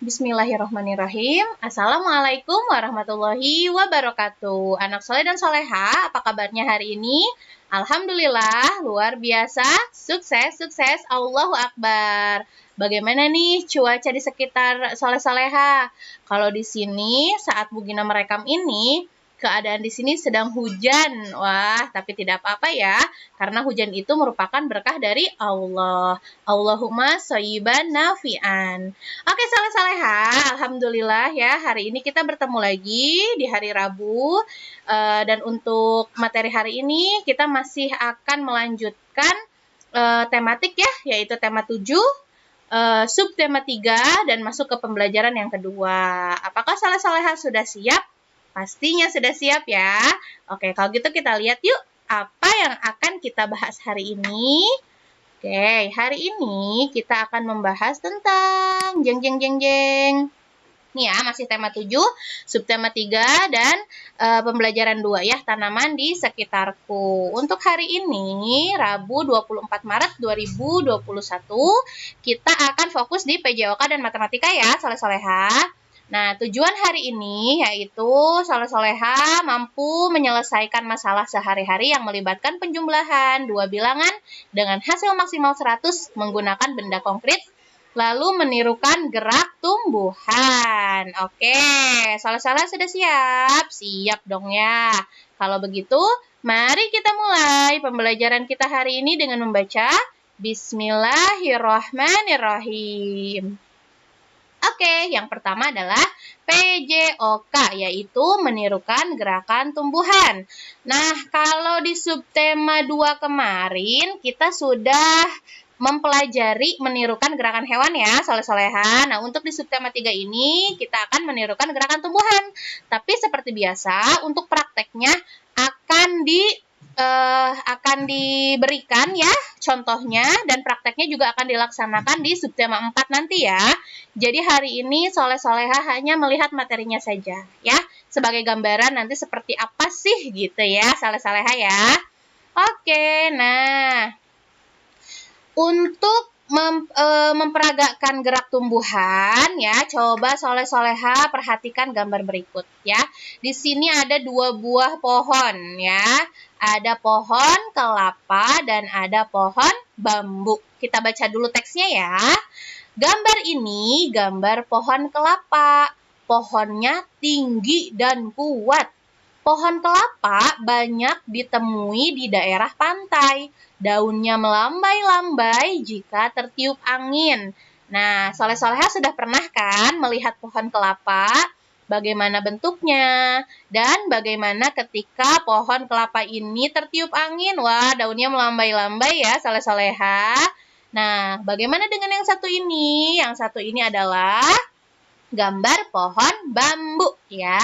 Bismillahirrahmanirrahim. Assalamualaikum warahmatullahi wabarakatuh. Anak soleh dan soleha, apa kabarnya hari ini? Alhamdulillah, luar biasa, sukses, sukses, Allahu Akbar. Bagaimana nih cuaca di sekitar soleh-soleha? Kalau di sini saat Bu Gina merekam ini, keadaan di sini sedang hujan. Wah, tapi tidak apa-apa ya, karena hujan itu merupakan berkah dari Allah. Allahumma shayyiban nafi'an. Oke, soleh-soleha, alhamdulillah ya, hari ini kita bertemu lagi di hari Rabu. Dan untuk materi hari ini, kita masih akan melanjutkan tematik ya, yaitu tema 7, subtema 3, dan masuk ke pembelajaran yang kedua. Apakah soleh-soleha sudah siap? Pastinya sudah siap ya. Oke, kalau gitu kita lihat yuk apa yang akan kita bahas hari ini. Oke, hari ini kita akan membahas tentang jeng. Nih ya, masih tema 7, subtema 3, dan pembelajaran 2 ya, tanaman di sekitarku. Untuk hari ini, Rabu 24 Maret 2021, kita akan fokus di PJOK dan matematika ya, soleh-soleha. Nah, tujuan hari ini yaitu soleh-soleha mampu menyelesaikan masalah sehari-hari yang melibatkan penjumlahan dua bilangan dengan hasil maksimal 100 menggunakan benda konkret, lalu menirukan gerak tumbuhan. Oke, soleh-soleha sudah siap? Siap dong ya. Kalau begitu, mari kita mulai pembelajaran kita hari ini dengan membaca Bismillahirrahmanirrahim. Oke, yang pertama adalah PJOK, yaitu menirukan gerakan tumbuhan. Nah, kalau di subtema 2 kemarin, kita sudah mempelajari menirukan gerakan hewan ya, soleh-soleha. Nah, untuk di subtema 3 ini, kita akan menirukan gerakan tumbuhan. Tapi seperti biasa, untuk prakteknya akan diberikan ya contohnya, dan prakteknya juga akan dilaksanakan di subtema 4 nanti ya. Jadi hari ini soleh-soleha hanya melihat materinya saja ya, sebagai gambaran nanti seperti apa sih gitu ya soleh-soleha ya. Oke, nah untuk memperagakan gerak tumbuhan ya, coba soleh-soleha perhatikan gambar berikut ya. Di sini ada 2 buah pohon ya. Ada pohon kelapa dan ada pohon bambu. Kita baca dulu teksnya ya. Gambar ini gambar pohon kelapa. Pohonnya tinggi dan kuat. Pohon kelapa banyak ditemui di daerah pantai. Daunnya melambai-lambai jika tertiup angin. Nah, soleh-soleha sudah pernah kan melihat pohon kelapa? Bagaimana bentuknya? Dan bagaimana ketika pohon kelapa ini tertiup angin? Wah, daunnya melambai-lambai ya, soleh-soleha. Nah, bagaimana dengan yang satu ini? Yang satu ini adalah gambar pohon bambu ya.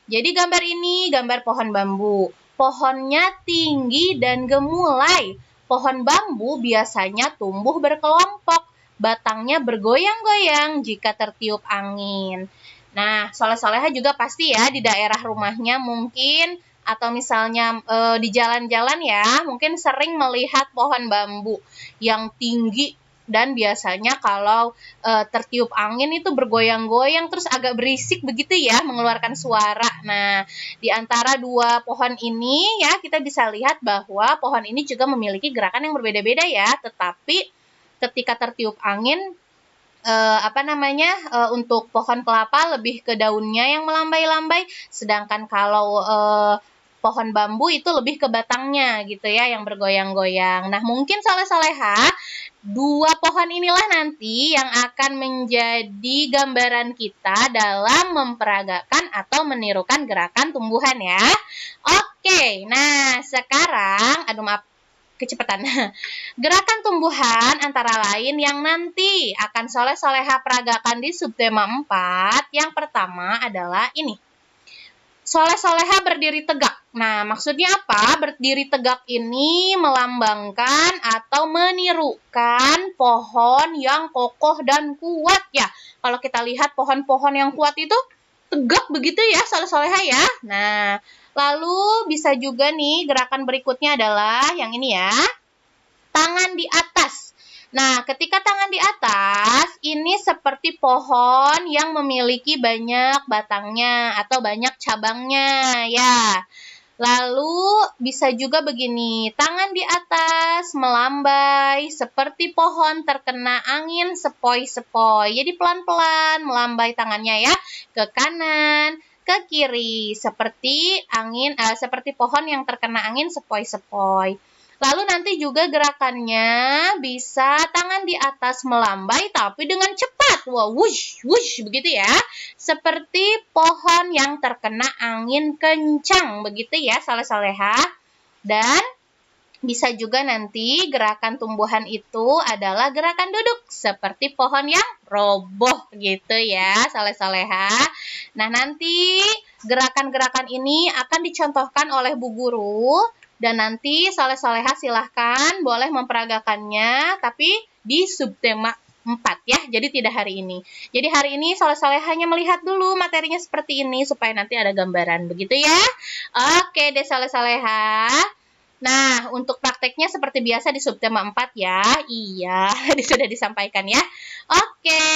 Jadi gambar ini gambar pohon bambu. Pohonnya tinggi dan gemulai. Pohon bambu biasanya tumbuh berkelompok. Batangnya bergoyang-goyang jika tertiup angin. Nah, soleh-soleha juga pasti ya di daerah rumahnya mungkin atau misalnya di jalan-jalan ya, mungkin sering melihat pohon bambu yang tinggi dan biasanya kalau tertiup angin itu bergoyang-goyang terus agak berisik begitu ya, mengeluarkan suara. Nah, di antara 2 pohon ini ya kita bisa lihat bahwa pohon ini juga memiliki gerakan yang berbeda-beda ya, tetapi ketika tertiup angin untuk pohon kelapa lebih ke daunnya yang melambai-lambai, sedangkan kalau pohon bambu itu lebih ke batangnya gitu ya yang bergoyang-goyang. Nah, mungkin soleh-soleha 2 pohon inilah nanti yang akan menjadi gambaran kita dalam memperagakan atau menirukan gerakan tumbuhan ya. Oke, nah sekarang, kecepatan. Gerakan tumbuhan antara lain yang nanti akan soleh-soleha peragakan di subtema 4. Yang pertama adalah ini. Soleh-soleha berdiri tegak. Nah, maksudnya apa? Berdiri tegak ini melambangkan atau menirukan pohon yang kokoh dan kuat ya. Kalau kita lihat pohon-pohon yang kuat itu tegak begitu ya, soleh-soleha ya. Nah, lalu bisa juga nih gerakan berikutnya adalah yang ini ya. Tangan di atas. Nah, ketika tangan di atas, ini seperti pohon yang memiliki banyak batangnya atau banyak cabangnya, ya. Lalu bisa juga begini, tangan di atas melambai seperti pohon terkena angin sepoi-sepoi. Jadi pelan-pelan melambai tangannya ya, ke kanan, ke kiri, seperti seperti pohon yang terkena angin sepoi-sepoi. Lalu nanti juga gerakannya bisa tangan di atas melambai tapi dengan cepat. Wah, wush, wush, begitu ya. Seperti pohon yang terkena angin kencang, begitu ya, saleh-saleha. Dan bisa juga nanti gerakan tumbuhan itu adalah gerakan duduk, seperti pohon yang roboh, gitu ya, saleh-saleha. Nah, nanti gerakan-gerakan ini akan dicontohkan oleh Bu Guru. Dan nanti saleh-saleha silahkan boleh memperagakannya, tapi di subtema 4 ya, jadi tidak hari ini. Jadi hari ini saleh-saleh hanya melihat dulu materinya seperti ini, supaya nanti ada gambaran, begitu ya. Oke deh saleh-saleha. Nah, untuk prakteknya seperti biasa di subtema 4 ya. Iya, sudah disampaikan ya. Oke.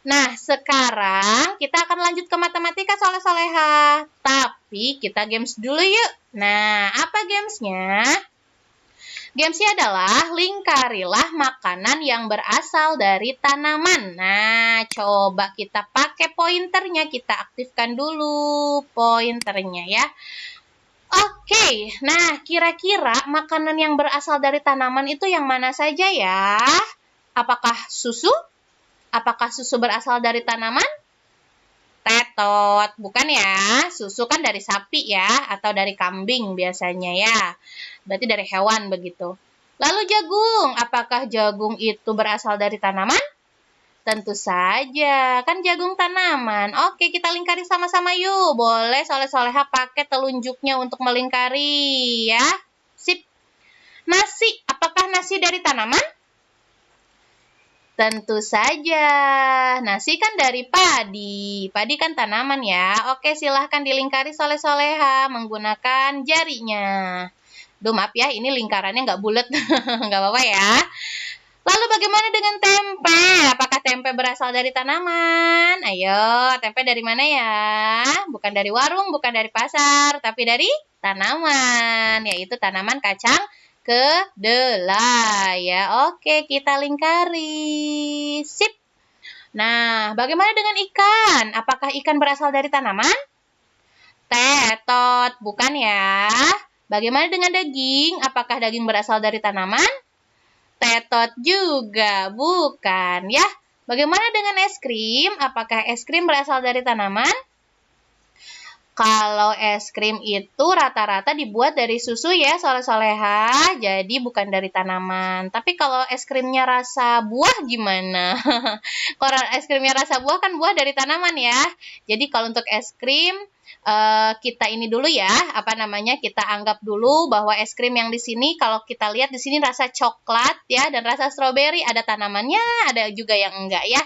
Nah, sekarang kita akan lanjut ke matematika saleh-saleha. Tapi kita games dulu yuk. Nah, apa gamesnya? Gamesnya adalah lingkarilah makanan yang berasal dari tanaman. Nah, coba kita pakai pointernya. Kita aktifkan dulu pointernya ya. Oke, nah kira-kira makanan yang berasal dari tanaman itu yang mana saja ya? Apakah susu? Apakah susu berasal dari tanaman? Tetot, bukan ya. Susu kan dari sapi ya, atau dari kambing biasanya ya. Berarti dari hewan begitu. Lalu jagung, apakah jagung itu berasal dari tanaman? Tentu saja, kan jagung tanaman. Oke, kita lingkari sama-sama yuk. Boleh soleh-soleha pakai telunjuknya untuk melingkari ya. Sip. Nasi, apakah nasi dari tanaman? Tentu saja. Nasi kan dari padi. Padi kan tanaman ya. Oke, silahkan dilingkari soleh-soleha menggunakan jarinya. Duh, maaf ya, ini lingkarannya nggak bulat. Nggak apa-apa ya. Lalu bagaimana dengan tempe? Apakah tempe berasal dari tanaman? Ayo, tempe dari mana ya? Bukan dari warung, bukan dari pasar, tapi dari tanaman, yaitu tanaman kacang kedelai ya. Oke, kita lingkari. Sip. Nah, bagaimana dengan ikan? Apakah ikan berasal dari tanaman? Tetot, bukan ya. Bagaimana dengan daging? Apakah daging berasal dari tanaman? Tetot juga, bukan ya. Bagaimana dengan es krim? Apakah es krim berasal dari tanaman? Kalau es krim itu rata-rata dibuat dari susu ya, soleh-soleha, jadi bukan dari tanaman. Tapi kalau es krimnya rasa buah gimana? Kalau es krimnya rasa buah kan buah dari tanaman ya. Jadi kalau untuk es krim, kita ini dulu ya, kita anggap dulu bahwa es krim yang di sini, kalau kita lihat di sini rasa coklat ya, dan rasa stroberi, ada tanamannya, ada juga yang enggak ya.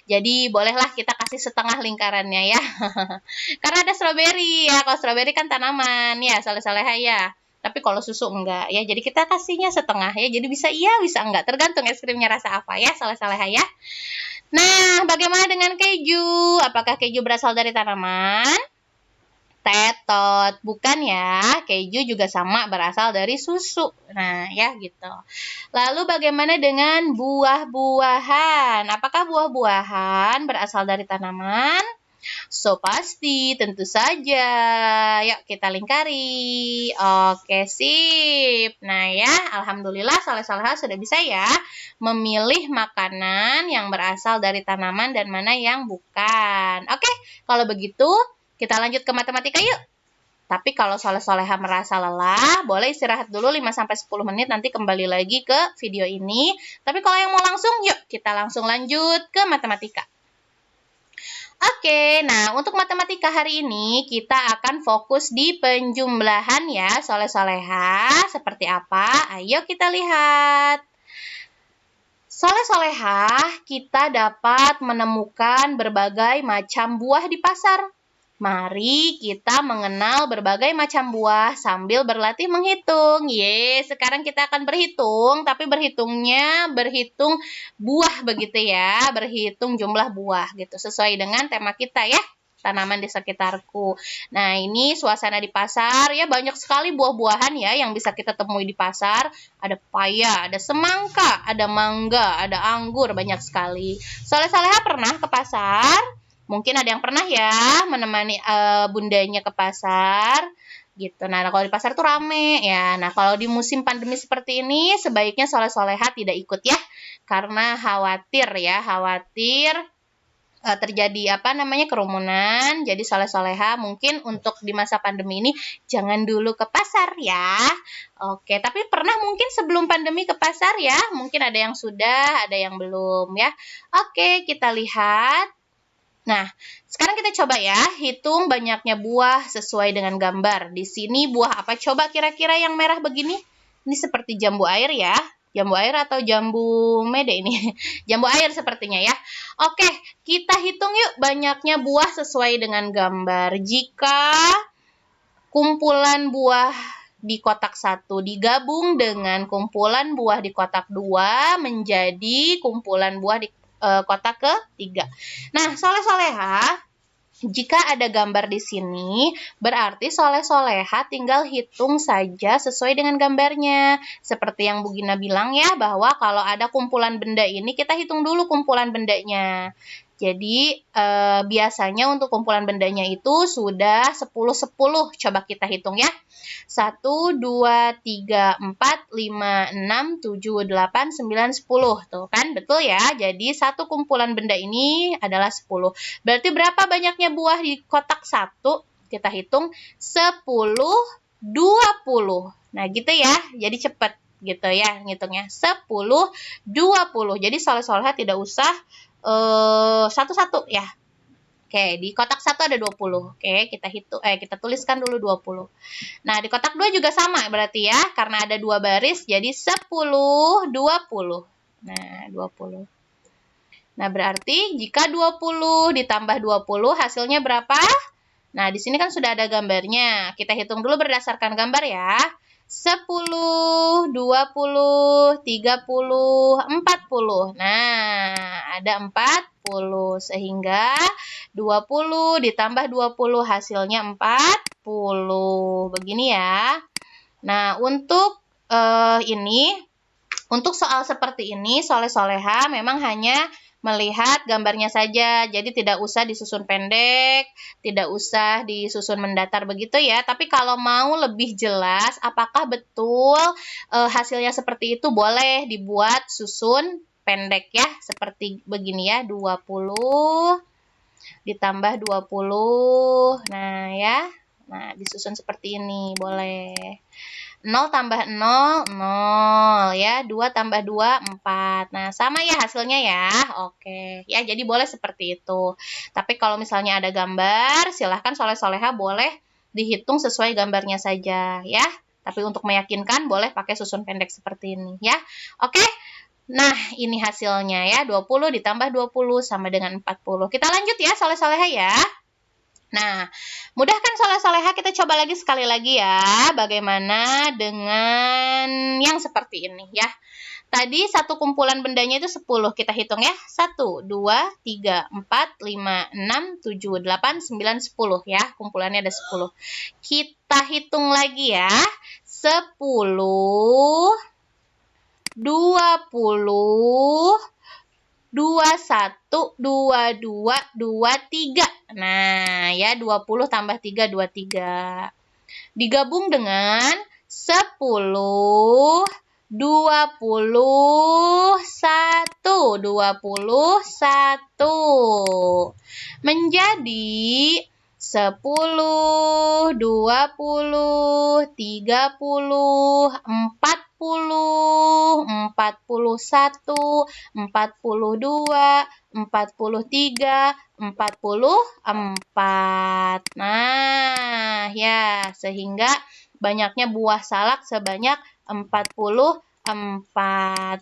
Jadi bolehlah kita kasih setengah lingkarannya ya. Karena ada stroberi ya, kalau stroberi kan tanaman ya, soleh-soleha ya. Tapi kalau susu enggak ya, jadi kita kasihnya setengah ya. Jadi bisa iya, bisa enggak, tergantung es krimnya rasa apa ya, soleh-soleha ya. Nah, bagaimana dengan keju? Apakah keju berasal dari tanaman? Tetot, bukan ya. Keju juga sama berasal dari susu. Nah, ya gitu. Lalu bagaimana dengan buah-buahan? Apakah buah-buahan berasal dari tanaman? So, pasti, tentu saja. Yuk, kita lingkari. Oke, sip. Nah ya, alhamdulillah soleh-soleha sudah bisa ya memilih makanan yang berasal dari tanaman dan mana yang bukan. Oke, kalau begitu kita lanjut ke matematika yuk. Tapi kalau soleh-soleha merasa lelah, boleh istirahat dulu 5-10 menit, nanti kembali lagi ke video ini. Tapi kalau yang mau langsung, yuk kita langsung lanjut ke matematika. Oke, nah untuk matematika hari ini kita akan fokus di penjumlahan ya, soleh-soleha. Seperti apa? Ayo kita lihat. Soleh-soleha, kita dapat menemukan berbagai macam buah di pasar. Mari kita mengenal berbagai macam buah sambil berlatih menghitung. Sekarang kita akan berhitung, tapi berhitung buah begitu ya, berhitung jumlah buah gitu, sesuai dengan tema kita ya, tanaman di sekitarku. Nah, ini suasana di pasar ya, banyak sekali buah-buahan ya yang bisa kita temui di pasar. Ada pepaya, ada semangka, ada mangga, ada anggur, banyak sekali. Soleh-soleha pernah ke pasar? Mungkin ada yang pernah ya menemani bundanya ke pasar gitu. Nah, kalau di pasar tuh rame ya. Nah, kalau di musim pandemi seperti ini sebaiknya soleh-soleha tidak ikut ya. Karena khawatir terjadi kerumunan. Jadi soleh-soleha mungkin untuk di masa pandemi ini jangan dulu ke pasar ya. Oke, tapi pernah mungkin sebelum pandemi ke pasar ya. Mungkin ada yang sudah, ada yang belum ya. Oke, kita lihat. Nah, sekarang kita coba ya, hitung banyaknya buah sesuai dengan gambar. Di sini buah apa coba kira-kira yang merah begini? Ini seperti jambu air ya. Jambu air atau jambu mede ini? Jambu air sepertinya ya. Oke, kita hitung yuk banyaknya buah sesuai dengan gambar. Jika kumpulan buah di kotak 1 digabung dengan kumpulan buah di kotak 2 menjadi kumpulan buah di kotak ke-3. Nah, soleh-soleha, jika ada gambar di sini, berarti soleh-soleha tinggal hitung saja sesuai dengan gambarnya. Seperti yang Bu Gina bilang ya, bahwa kalau ada kumpulan benda ini, kita hitung dulu kumpulan bendanya. Jadi, biasanya untuk kumpulan bendanya itu sudah 10-10. Coba kita hitung ya. 1, 2, 3, 4, 5, 6, 7, 8, 9, 10. Tuh kan, betul ya. Jadi, satu kumpulan benda ini adalah 10. Berarti berapa banyaknya buah di kotak 1? Kita hitung 10, 20. Nah, gitu ya. Jadi cepat gitu ya ngitungnya. 10, 20. Jadi, soleh-soleha tidak usah satu-satu ya. Oke, di kotak 1 ada 20. Oke, kita tuliskan dulu 20. Nah, di kotak 2 juga sama berarti ya, karena ada 2 baris jadi 10, 20. Nah, 20. Nah, berarti jika 20 ditambah 20 hasilnya berapa? Nah, di sini kan sudah ada gambarnya. Kita hitung dulu berdasarkan gambar ya. 10, 20, 30, 40. Nah, ada 40. Sehingga 20 ditambah 20 hasilnya 40. Begini ya. Nah, untuk untuk soal seperti ini, soleh-soleha memang hanya melihat gambarnya saja, jadi tidak usah disusun pendek, tidak usah disusun mendatar begitu ya. Tapi kalau mau lebih jelas, apakah betul hasilnya seperti itu, boleh dibuat susun pendek ya, seperti begini ya, 20 ditambah 20, nah ya, nah disusun seperti ini, boleh. 0 tambah 0, 0 ya. 2 tambah 2, 4. Nah, sama ya hasilnya ya. Oke. Ya, jadi boleh seperti itu. Tapi kalau misalnya ada gambar, silahkan soleh-soleha boleh dihitung sesuai gambarnya saja ya. Tapi untuk meyakinkan boleh pakai susun pendek seperti ini ya. Oke. Nah, ini hasilnya ya. 20 ditambah 20 sama dengan 40. Kita lanjut ya, soleh-soleha ya. Nah, mudahkan soleh-soleha, kita coba lagi sekali lagi ya. Bagaimana dengan yang seperti ini ya. Tadi satu kumpulan bendanya itu 10. Kita hitung ya. 1, 2, 3, 4, 5, 6, 7, 8, 9, 10 ya. Kumpulannya ada 10. Kita hitung lagi ya. 10, 20, 21, 22, 23. Nah, ya 20 tambah 3, 23. Digabung dengan 10, 21. Menjadi 10, 20, 30, 40, 41, 42, 43, 44. Nah, ya, sehingga banyaknya buah salak sebanyak 44.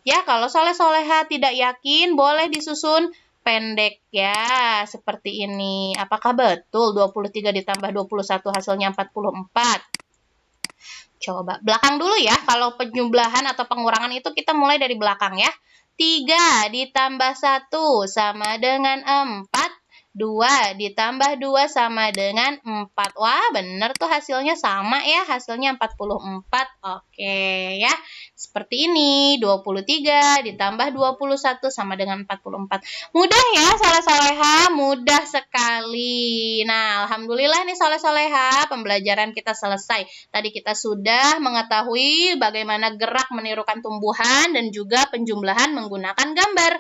Ya, kalau soleh-soleha tidak yakin, boleh disusun pendek ya, seperti ini. Apakah betul 23 ditambah 21 hasilnya 44? Coba belakang dulu ya, kalau penjumlahan atau pengurangan itu kita mulai dari belakang ya. 3 ditambah 1 sama dengan 4. 2 ditambah 2 sama dengan 4. Wah, bener tuh hasilnya sama ya. Hasilnya 44. Oke ya. Seperti ini. 23 ditambah 21 sama dengan 44. Mudah ya, soleh-soleha. Mudah sekali. Nah, alhamdulillah nih soleh-soleha. Pembelajaran kita selesai. Tadi kita sudah mengetahui bagaimana gerak menirukan tumbuhan dan juga penjumlahan menggunakan gambar.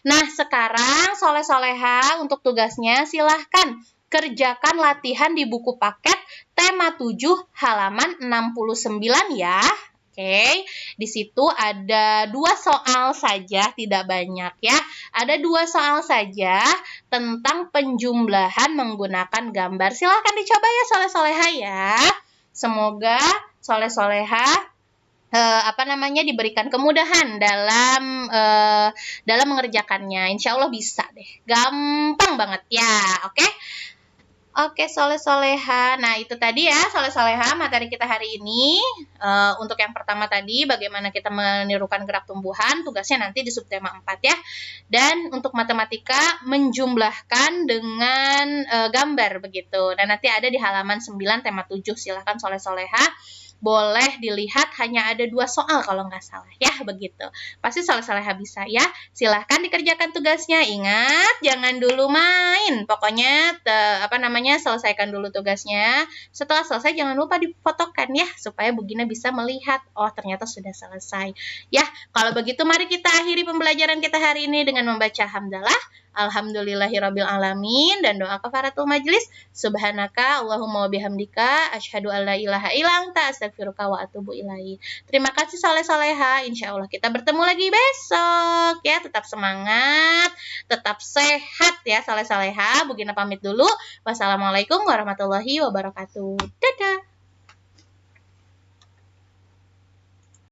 Nah, sekarang soleh-soleha untuk tugasnya silahkan kerjakan latihan di buku paket tema 7 halaman 69 ya. Oke, di situ ada 2 soal saja, tidak banyak ya. Ada 2 soal saja tentang penjumlahan menggunakan gambar. Silahkan dicoba ya soleh-soleha ya. Semoga soleh-soleha diberikan kemudahan dalam mengerjakannya. Insya Allah bisa deh. Gampang banget ya. Oke? Oke, soleh-soleha. Nah, itu tadi ya, soleh-soleha materi kita hari ini. Untuk yang pertama tadi, bagaimana kita menirukan gerak tumbuhan, tugasnya nanti di subtema 4 ya. Dan untuk matematika, menjumlahkan dengan gambar begitu. Dan nanti ada di halaman 9 tema 7. Silahkan soleh-soleha. Boleh dilihat, hanya ada 2 soal kalau nggak salah ya, begitu. Pasti soleh-soleha bisa ya. Silahkan dikerjakan tugasnya. Ingat, jangan dulu main. Pokoknya selesaikan dulu tugasnya. Setelah selesai jangan lupa difotokan ya, supaya Bu Gina bisa melihat, oh ternyata sudah selesai. Ya, kalau begitu mari kita akhiri pembelajaran kita hari ini dengan membaca hamdalah. Alhamdulillahirabbil alamin dan doa kafaratul majlis. Subhanaka Allahumma wa bihamdika asyhadu alla ilaha illa anta astaghfiruka wa atubu ilaihi. Terima kasih soleh-soleha. Insyaallah kita bertemu lagi besok ya. Tetap semangat, tetap sehat ya soleh-soleha. Bu Gina pamit dulu. Wassalamualaikum warahmatullahi wabarakatuh. Dadah.